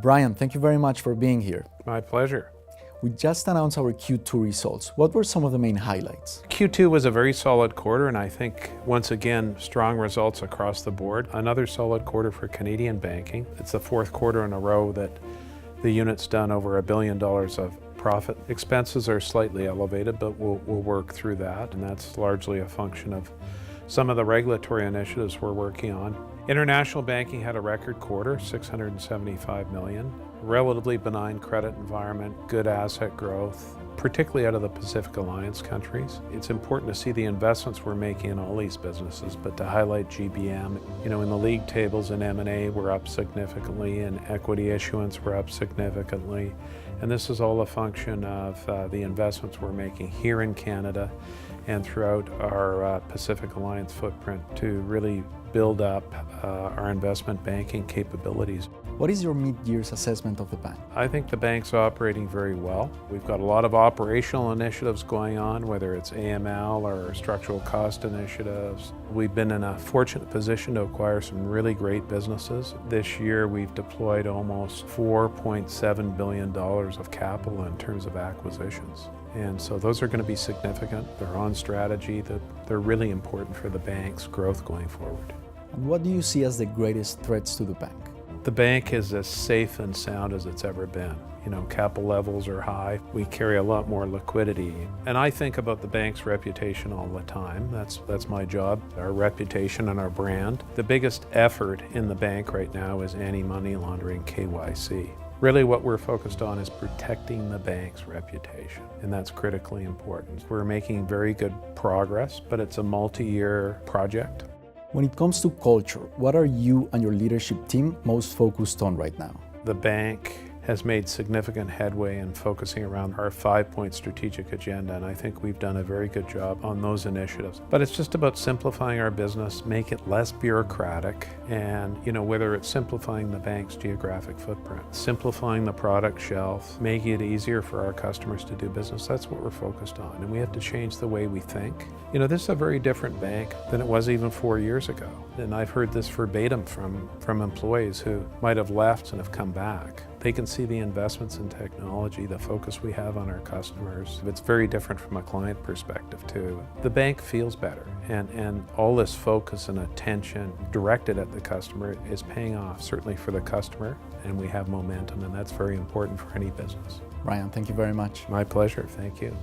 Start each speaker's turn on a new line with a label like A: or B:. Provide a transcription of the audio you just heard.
A: Brian, thank you very much for being here.
B: My pleasure.
A: We just announced our Q2 results. What were some of the main highlights?
B: Q2 was a very solid quarter, and I think, once again, strong results across the board. Another solid quarter for Canadian banking. It's the fourth quarter in a row that the unit's done over $1 billion of profit. Expenses are slightly elevated, but we'll work through that, and that's largely a function of some of the regulatory initiatives we're working on. International banking had a record quarter, $675 million. Relatively benign credit environment, good asset growth, particularly out of the Pacific Alliance countries. It's important to see the investments we're making in all these businesses, but to highlight GBM, in the league tables in M&A we're up significantly, in equity issuance we're up significantly, and this is all a function of the investments we're making here in Canada and throughout our Pacific Alliance footprint to really build up our investment banking capabilities.
A: What is your mid-year's assessment of the bank?
B: I think the bank's operating very well. We've got a lot of operational initiatives going on, whether it's AML or structural cost initiatives. We've been in a fortunate position to acquire some really great businesses. This year we've deployed almost $4.7 billion of capital in terms of acquisitions. And so those are going to be significant. They're on strategy. They're really important for the bank's growth going forward.
A: And what do you see as the greatest threats to the bank?
B: The bank is as safe and sound as it's ever been. Capital levels are high. We carry a lot more liquidity. And I think about the bank's reputation all the time. That's my job, our reputation and our brand. The biggest effort in the bank right now is anti-money laundering, KYC. Really what we're focused on is protecting the bank's reputation, and that's critically important. We're making very good progress, but it's a multi-year project.
A: When it comes to culture, what are you and your leadership team most focused on right now?
B: The bank has made significant headway in focusing around our 5-point strategic agenda, and I think we've done a very good job on those initiatives. But it's just about simplifying our business, make it less bureaucratic, and whether it's simplifying the bank's geographic footprint, simplifying the product shelf, making it easier for our customers to do business, that's what we're focused on. And we have to change the way we think. This is a very different bank than it was even 4 years ago. And I've heard this verbatim from employees who might have left and have come back. They can see the investments in technology, the focus we have on our customers. It's very different from a client perspective too. The bank feels better, and all this focus and attention directed at the customer is paying off, certainly for the customer, and we have momentum, and that's very important for any business.
A: Brian, thank you very much.
B: My pleasure, thank you.